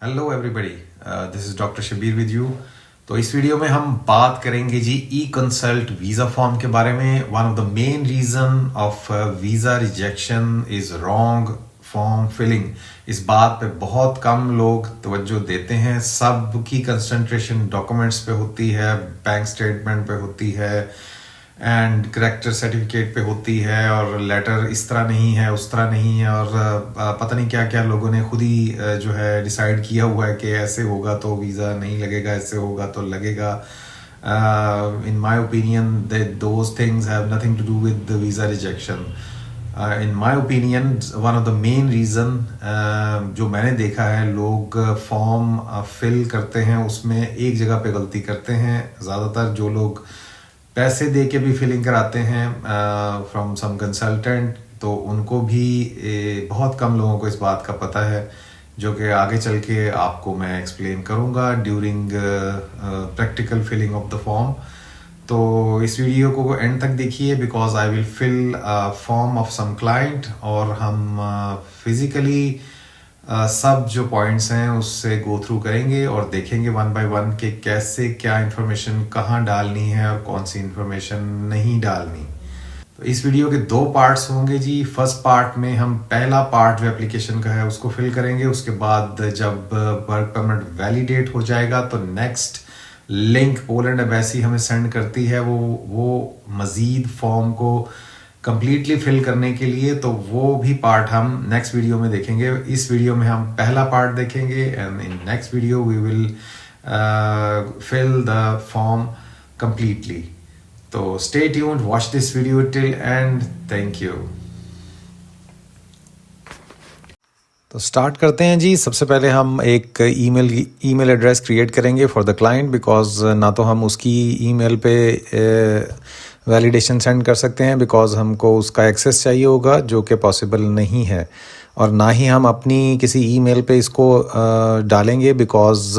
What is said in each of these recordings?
Hello everybody, this is doctor Shabbir with you. तो इस video में हम बात करेंगे G E consult visa form के बारे में। One of the main reason of visa rejection is wrong form filling. इस बात पे बहुत कम लोग तवज्जो देते हैं। सब की कंसंट्रेशन डॉक्यूमेंट्स पे होती है, बैंक स्टेटमेंट पे होती है एंड करेक्टर सर्टिफिकेट पे होती है, और लेटर इस तरह नहीं है उस तरह नहीं है, और पता नहीं क्या क्या लोगों ने खुद ही जो है डिसाइड किया हुआ है कि ऐसे होगा तो वीज़ा नहीं लगेगा, ऐसे होगा तो लगेगा। In my opinion those things have nothing to do with the visa rejection. In my opinion one of the main reason जो मैंने देखा है, लोग फॉर्म फिल करते हैं उसमें एक जगह पे गलती करते हैं। ज़्यादातर जो लोग पैसे दे के भी फिलिंग कराते हैं फ्रॉम सम कंसल्टेंट, तो उनको भी बहुत कम लोगों को इस बात का पता है, जो कि आगे चल के आपको मैं एक्सप्लेन करूंगा during practical filling of the form. तो इस वीडियो को एंड तक देखिए, because I will fill form of some client, और हम फिजिकली सब जो पॉइंट्स हैं उससे गो थ्रू करेंगे और देखेंगे वन बाय वन कि कैसे क्या इन्फॉर्मेशन कहाँ डालनी है और कौन सी इन्फॉर्मेशन नहीं डालनी। तो इस वीडियो के दो पार्ट्स होंगे जी। फर्स्ट पार्ट में हम पहला पार्ट जो एप्लीकेशन का है उसको फिल करेंगे। उसके बाद जब वर्क परमिट वैलिडेट हो जाएगा तो नेक्स्ट लिंक पोलैंड एम्बेसी हमें सेंड करती है वो मज़ीद फॉर्म को कंप्लीटली फिल करने के लिए। तो वो भी पार्ट हम नेक्स्ट वीडियो में देखेंगे। इस वीडियो में हम पहला पार्ट देखेंगे and in next video we will fill the form completely. तो stay tuned, watch this video till end. Thank you. तो स्टार्ट करते हैं जी। सबसे पहले हम एक ईमेल एड्रेस क्रिएट करेंगे फॉर द क्लाइंट, बिकॉज ना तो हम उसकी ईमेल पे वैलिडेशन सेंड कर सकते हैं, बिकॉज हमको उसका एक्सेस चाहिए होगा, जो कि पॉसिबल नहीं है, और ना ही हम अपनी किसी ईमेल पे इसको डालेंगे, बिकॉज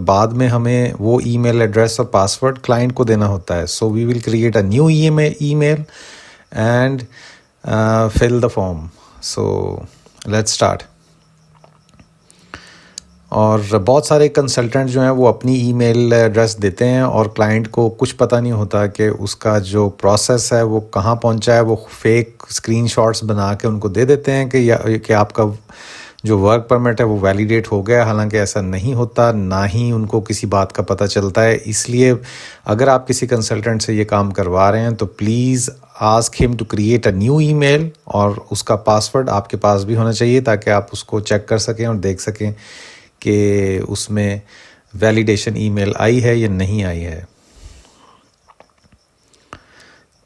बाद में हमें वो ईमेल एड्रेस और पासवर्ड क्लाइंट को देना होता है। So we will create a new email and fill the form. So let's start. और बहुत सारे कंसल्टेंट जो हैं वो अपनी ईमेल एड्रेस देते हैं और क्लाइंट को कुछ पता नहीं होता कि उसका जो प्रोसेस है वो कहाँ पहुंचा है। वो फेक स्क्रीनशॉट्स बना के उनको दे देते हैं कि आपका जो वर्क परमिट है वो वैलिडेट हो गया, हालांकि ऐसा नहीं होता, ना ही उनको किसी बात का पता चलता है। इसलिए अगर आप किसी कंसल्टेंट से ये काम करवा रहे हैं तो please ask him to create a new email, और उसका पासवर्ड आपके पास भी होना चाहिए ताकि आप उसको चेक कर सकें और देख सकें कि उसमें वैलिडेशन ईमेल आई है या नहीं आई है।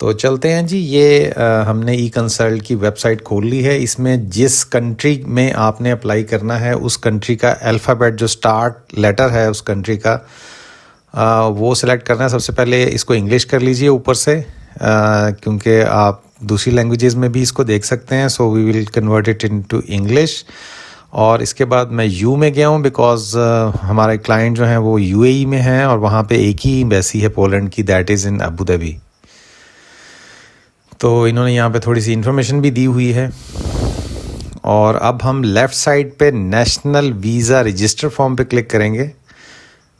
तो चलते हैं जी। ये हमने ई कंसल्ट की वेबसाइट खोल ली है। इसमें जिस कंट्री में आपने अप्लाई करना है उस कंट्री का अल्फ़ाबेट, जो स्टार्ट लेटर है उस कंट्री का, वो सिलेक्ट करना है। सबसे पहले इसको इंग्लिश कर लीजिए ऊपर से, क्योंकि आप दूसरी लैंग्वेजेस में भी इसको देख सकते हैं। So we will convert it into English. और इसके बाद मैं यू में गया हूँ, बिकॉज़ हमारे क्लाइंट जो हैं वो यूएई में हैं और वहाँ पे एक ही एम्बेसी है पोलैंड की, that is in Abu Dhabi. तो इन्होंने यहाँ पे थोड़ी सी इन्फॉर्मेशन भी दी हुई है। और अब हम लेफ़्ट साइड पे नेशनल वीज़ा रजिस्टर फॉर्म पे क्लिक करेंगे।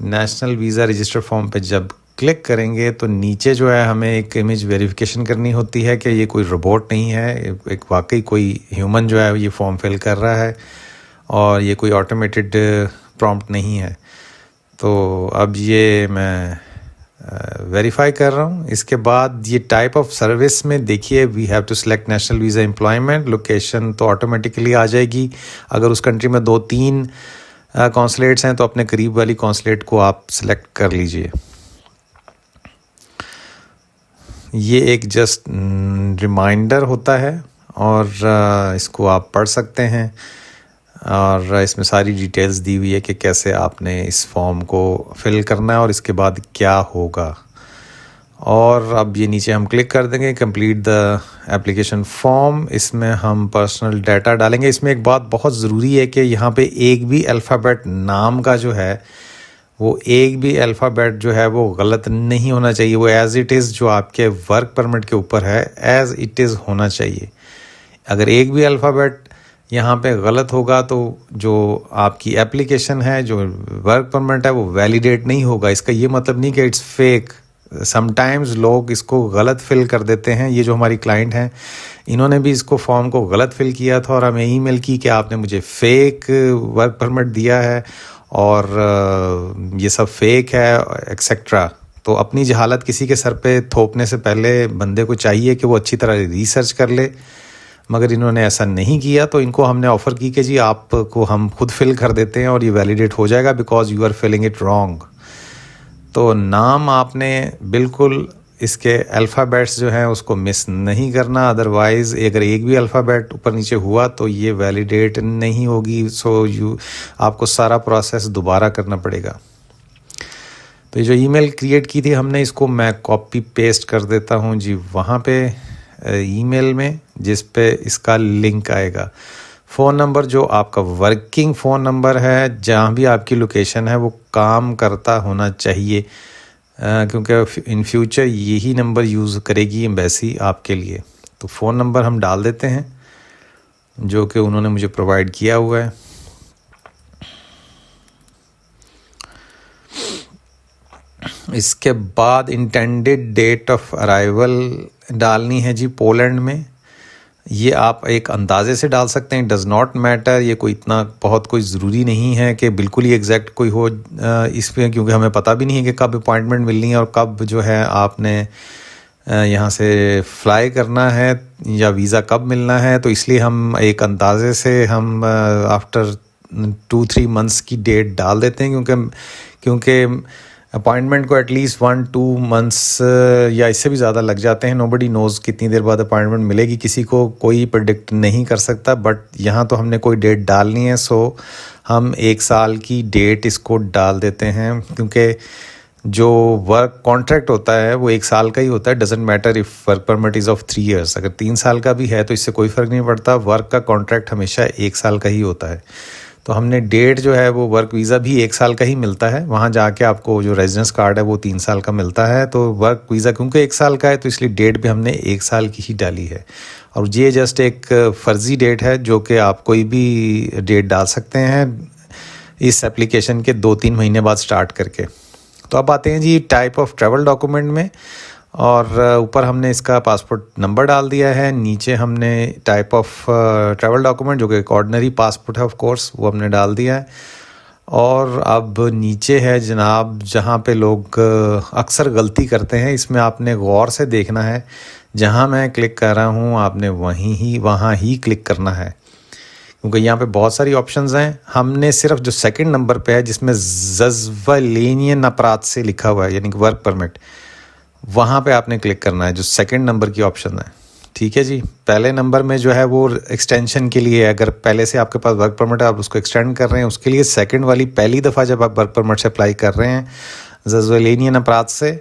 नेशनल वीज़ा रजिस्टर फॉर्म पे जब क्लिक करेंगे तो नीचे जो है हमें एक इमेज वेरिफिकेशन करनी होती है कि ये कोई रोबोट नहीं है, एक वाकई कोई ह्यूमन जो है ये फॉर्म फिल कर रहा है और ये कोई ऑटोमेटेड प्रॉम्प्ट नहीं है। तो अब ये मैं वेरीफाई कर रहा हूँ। इसके बाद ये टाइप ऑफ सर्विस में देखिए, we have to select national visa employment. Location तो ऑटोमेटिकली आ जाएगी। अगर उस कंट्री में 2-3 कॉन्सुलेट्स हैं तो अपने करीब वाली कॉन्सुलेट को आप सेलेक्ट कर लीजिए। ये एक जस्ट रिमाइंडर होता है और इसको आप पढ़ सकते हैं, और इसमें सारी डिटेल्स दी हुई है कि कैसे आपने इस फॉर्म को फिल करना है और इसके बाद क्या होगा। और अब ये नीचे हम क्लिक कर देंगे कंप्लीट द एप्लीकेशन फॉर्म। इसमें हम पर्सनल डाटा डालेंगे। इसमें एक बात बहुत ज़रूरी है कि यहाँ पे एक भी अल्फ़ाबेट नाम का जो है वो एक भी अल्फ़ाबेट जो है वो गलत नहीं होना चाहिए। वो एज़ इट इज़ जो आपके वर्क परमिट के ऊपर है एज़ इट इज़ होना चाहिए। अगर एक भी अल्फ़ाबेट यहाँ पे गलत होगा तो जो आपकी एप्लीकेशन है, जो वर्क परमिट है, वो वैलिडेट नहीं होगा। इसका ये मतलब नहीं कि इट्स फेक। समटाइम्स लोग इसको गलत फिल कर देते हैं। ये जो हमारी क्लाइंट हैं, इन्होंने भी इसको फॉर्म को गलत फिल किया था और हमें ईमेल की कि आपने मुझे फेक वर्क परमिट दिया है और ये सब फेक है एक्सेट्रा। तो अपनी जहालत किसी के सर पे थोपने से पहले बंदे को चाहिए कि वो अच्छी तरह रिसर्च कर ले, मगर इन्होंने ऐसा नहीं किया। तो इनको हमने ऑफ़र की कि जी आपको हम खुद फिल कर देते हैं और ये वैलिडेट हो जाएगा because you are filling it wrong. तो नाम आपने बिल्कुल इसके अल्फ़ाबेट्स जो हैं उसको मिस नहीं करना, अदरवाइज़ अगर एक भी अल्फ़ाबेट ऊपर नीचे हुआ तो ये वैलिडेट नहीं होगी। सो आपको सारा प्रोसेस दोबारा करना पड़ेगा। तो ये जो ईमेल क्रिएट की थी हमने, इसको मैं कॉपी पेस्ट कर देता हूँ जी वहाँ पे ईमेल में, जिस पे इसका लिंक आएगा। फ़ोन नंबर जो आपका वर्किंग फ़ोन नंबर है, जहाँ भी आपकी लोकेशन है, वो काम करता होना चाहिए, क्योंकि इन फ्यूचर यही नंबर यूज़ करेगी एम्बेसी आपके लिए। तो फ़ोन नंबर हम डाल देते हैं जो कि उन्होंने मुझे प्रोवाइड किया हुआ है। इसके बाद इंटेंडेड डेट ऑफ अराइवल डालनी है जी पोलैंड में। ये आप एक अंदाज़े से डाल सकते हैं, डज़ नॉट मैटर। ये कोई इतना बहुत कोई ज़रूरी नहीं है कि बिल्कुल ही एग्जैक्ट कोई हो इसमें, क्योंकि हमें पता भी नहीं है कि कब अपॉइंटमेंट मिलनी है और कब जो है आपने यहाँ से फ्लाई करना है या वीज़ा कब मिलना है। तो इसलिए हम एक अंदाज़े से हम आफ्टर 2-3 मंथ्स की डेट डाल देते हैं, क्योंकि अपॉइंटमेंट को एटलीस्ट 1-2 मंथ्स या इससे भी ज़्यादा लग जाते हैं। नोबडी नोज़ कितनी देर बाद अपॉइंटमेंट मिलेगी, किसी को कोई प्रेडिक्ट नहीं कर सकता। बट यहाँ तो हमने कोई डेट डालनी है, सो हम 1 साल की डेट इसको डाल देते हैं, क्योंकि जो वर्क कॉन्ट्रैक्ट होता है वो 1 साल का ही होता है। Doesn't matter if work permit is of 3 years। अगर 3 साल का भी है तो इससे कोई फ़र्क नहीं पड़ता। वर्क का कॉन्ट्रैक्ट हमेशा 1 साल का ही होता है। तो हमने डेट जो है वो वर्क वीज़ा भी 1 साल का ही मिलता है। वहाँ जाके आपको जो रेजिडेंस कार्ड है वो 3 साल का मिलता है। तो वर्क वीज़ा क्योंकि 1 साल का है तो इसलिए डेट भी हमने 1 साल की ही डाली है। और ये जस्ट एक फ़र्ज़ी डेट है जो कि आप कोई भी डेट डाल सकते हैं इस एप्लीकेशन के 2-3 महीने बाद स्टार्ट करके। तो अब आते हैं जी टाइप ऑफ ट्रैवल डॉक्यूमेंट में, और ऊपर हमने इसका पासपोर्ट नंबर डाल दिया है। नीचे हमने टाइप ऑफ ट्रैवल डॉक्यूमेंट जो कि एक ऑर्डिनरी पासपोर्ट है ऑफ कोर्स, वो हमने डाल दिया है। और अब नीचे है जनाब जहाँ पे लोग अक्सर गलती करते हैं, इसमें आपने गौर से देखना है। जहाँ मैं क्लिक कर रहा हूँ आपने वहाँ ही क्लिक करना है, क्योंकि यहाँ पे बहुत सारी ऑप्शंस हैं। हमने सिर्फ जो सेकंड नंबर पे है जिसमें ज़ज़्वलेनियन अपराध से लिखा हुआ है यानी कि वर्क परमिट, वहाँ पे आपने क्लिक करना है जो सेकंड नंबर की ऑप्शन है। ठीक है जी। पहले नंबर में जो है वो एक्सटेंशन के लिए है। अगर पहले से आपके पास वर्क परमिट है, आप उसको एक्सटेंड कर रहे हैं, उसके लिए सेकंड वाली पहली दफ़ा जब आप वर्क परमिट से अप्लाई कर रहे हैं, ज़ज़्वलेनियन अपराध से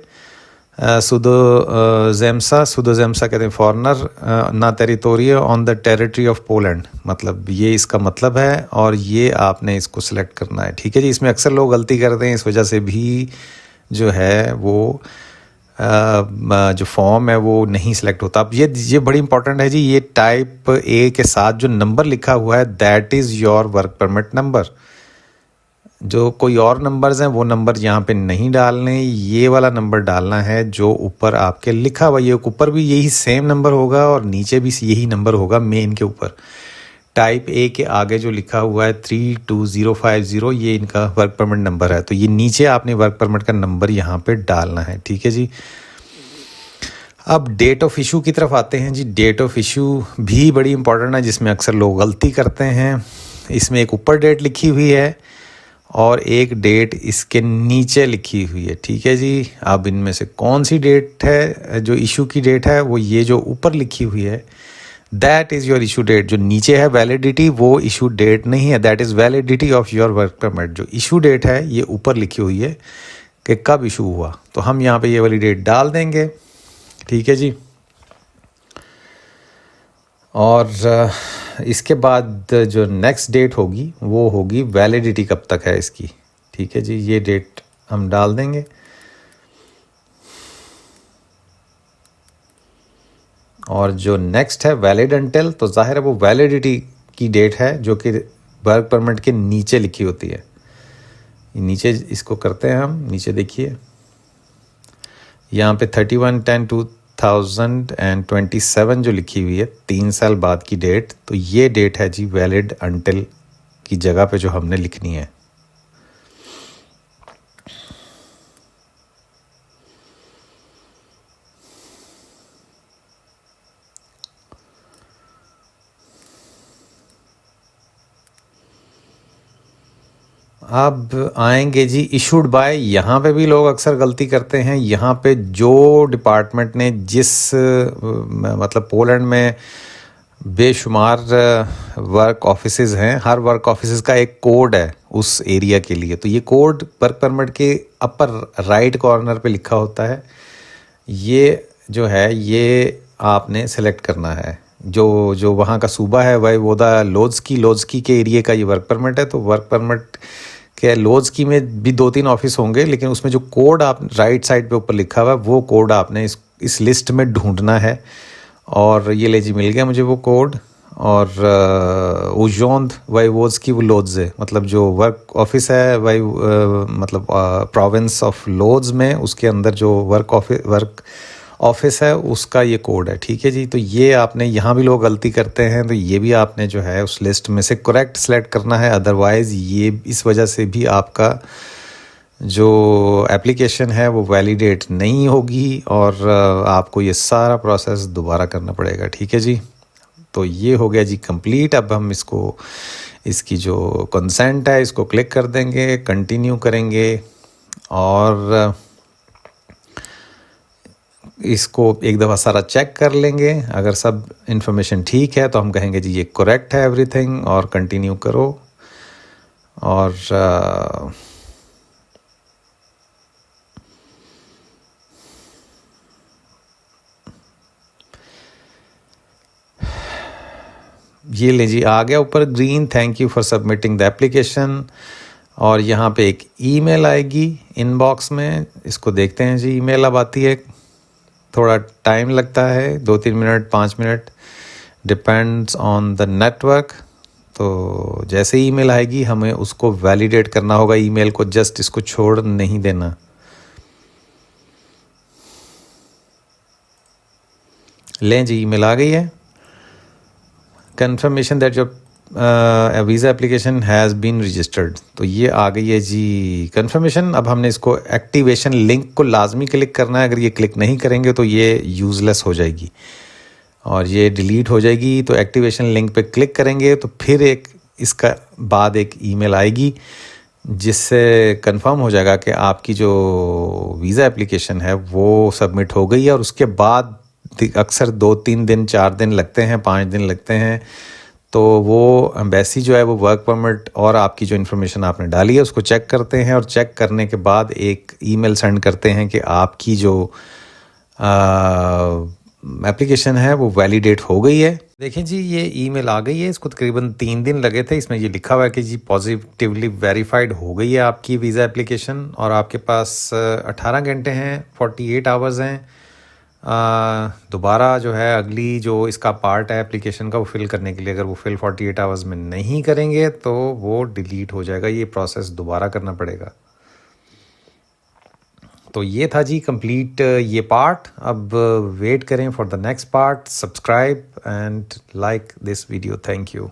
सुदोजेम्सा कहते हैं फॉरनर ना टेरिटोरिया on the territory of Poland, मतलब ये इसका मतलब है। और ये आपने इसको सिलेक्ट करना है। ठीक है जी। इसमें अक्सर लोग गलती करते हैं, इस वजह से भी जो है वो जो फॉर्म है वो नहीं सिलेक्ट होता। अब ये बड़ी इंपॉर्टेंट है जी। ये टाइप ए के साथ जो नंबर लिखा हुआ है that is your work permit number. जो कोई और नंबर्स हैं वो नंबर यहाँ पे नहीं डालने, ये वाला नंबर डालना है जो ऊपर आपके लिखा हुआ। ये ऊपर भी यही सेम नंबर होगा और नीचे भी यही नंबर होगा मेन के ऊपर। टाइप ए के आगे जो लिखा हुआ है 32050, ये इनका वर्क परमिट नंबर है। तो ये नीचे आपने वर्क परमिट का नंबर यहाँ पे डालना है। ठीक है जी। अब डेट ऑफ इशू की तरफ आते हैं जी। डेट ऑफ इशू भी बड़ी इंपॉर्टेंट है, जिसमें अक्सर लोग गलती करते हैं। इसमें एक ऊपर डेट लिखी हुई है और एक डेट इसके नीचे लिखी हुई है। ठीक है जी। अब इनमें से कौन सी डेट है जो इशू की डेट है, वो ये जो ऊपर लिखी हुई है that is your issue date. जो नीचे है वैलिडिटी, वो इशू डेट नहीं है, that is validity of your work permit. जो इशू डेट है ये ऊपर लिखी हुई है कि कब इशू हुआ, तो हम यहाँ पे ये वाली डेट डाल देंगे। ठीक है जी। और इसके बाद जो नेक्स्ट डेट होगी वो होगी वैलिडिटी कब तक है इसकी। ठीक है जी। ये डेट हम डाल देंगे। और जो नेक्स्ट है वैलिड अंटिल, तो जाहिर है वो वैलिडिटी की डेट है जो कि वर्क परमिट के नीचे लिखी होती है। नीचे इसको करते हैं हम, नीचे देखिए यहाँ पे 31/10/2027 जो लिखी हुई है 3 साल बाद की डेट, तो ये डेट है जी वैलिड अंटिल की जगह पे जो हमने लिखनी है। अब आएंगे जी इशूड बाय। यहाँ पे भी लोग अक्सर गलती करते हैं। यहाँ पे जो डिपार्टमेंट ने जिस मतलब पोलैंड में बेशुमार वर्क ऑफिसेज हैं, हर वर्क ऑफिसेज का एक कोड है उस एरिया के लिए। तो ये कोड वर्क परमिट के अपर राइट कॉर्नर पे लिखा होता है। ये जो है ये आपने सेलेक्ट करना है। जो वहाँ का सूबा है वही वोदा लोड्सकी के एरिया का ये वर्क परमिट है। तो वर्क परमिट के लोड्सकी में भी 2-3 ऑफिस होंगे, लेकिन उसमें जो कोड आप राइट साइड पे ऊपर लिखा हुआ है वो कोड आपने इस लिस्ट में ढूंढना है। और ये ले जी मिल गया मुझे वो कोड। और उजोंद वाइवोड्सकी वो लोड्स है, मतलब जो वर्क ऑफिस है वही मतलब प्रोविंस ऑफ लोड्स में उसके अंदर जो वर्क ऑफिस है उसका ये कोड है। ठीक है जी। तो ये आपने, यहाँ भी लोग गलती करते हैं, तो ये भी आपने जो है उस लिस्ट में से करेक्ट सेलेक्ट करना है। अदरवाइज़ ये इस वजह से भी आपका जो एप्लीकेशन है वो वैलिडेट नहीं होगी और आपको ये सारा प्रोसेस दोबारा करना पड़ेगा। ठीक है जी। तो ये हो गया जी कंप्लीट। अब हम इसकी जो कंसेंट है इसको क्लिक कर देंगे, कंटिन्यू करेंगे और इसको एक दफ़ा सारा चेक कर लेंगे। अगर सब इन्फॉर्मेशन ठीक है तो हम कहेंगे जी ये करेक्ट है एवरीथिंग और कंटिन्यू करो। और ये ले जी आ गया ऊपर green, thank you for submitting the application. और यहाँ पे एक ईमेल आएगी इनबॉक्स में। इसको देखते हैं जी। ईमेल अब आती है, थोड़ा टाइम लगता है, 2-3 minute 5 minute, depends on the network. तो जैसे ही ईमेल आएगी हमें उसको वैलिडेट करना होगा ईमेल को, जस्ट इसको छोड़ नहीं देना। लें जी ईमेल आ गई है। Confirmation that your visa application has been registered. तो ये आ गई है जी कंफर्मेशन। अब हमने इसको एक्टिवेशन लिंक को लाजमी क्लिक करना है। अगर ये क्लिक नहीं करेंगे तो ये यूज़लेस हो जाएगी और ये डिलीट हो जाएगी। तो एक्टिवेशन लिंक पे क्लिक करेंगे तो फिर इसका बाद एक ईमेल आएगी जिससे कंफर्म हो जाएगा कि आपकी जो वीज़ा एप्लीकेशन है वो सबमिट हो गई है। और उसके बाद अक्सर 2-3 दिन 4 दिन लगते हैं, 5 दिन लगते हैं। तो वो एम्बेसी जो है वो वर्क परमिट और आपकी जो इन्फॉर्मेशन आपने डाली है उसको चेक करते हैं और चेक करने के बाद एक ईमेल सेंड करते हैं कि आपकी जो एप्लीकेशन है वो वैलिडेट हो गई है। देखें जी ये ईमेल आ गई है। इसको तकरीबन 3 दिन लगे थे। इसमें ये लिखा हुआ है कि जी पॉजिटिवली वेरीफाइड हो गई है आपकी वीज़ा एप्लीकेशन और आपके पास 18 घंटे हैं, 48 आवर्स हैं दोबारा जो है अगली जो इसका पार्ट है एप्लीकेशन का वो फिल करने के लिए। अगर वो फिल 48 आवर्स में नहीं करेंगे तो वो डिलीट हो जाएगा। ये प्रोसेस दोबारा करना पड़ेगा। तो ये था जी कंप्लीट ये पार्ट। अब वेट करें for the next part. Subscribe and like this video. Thank you.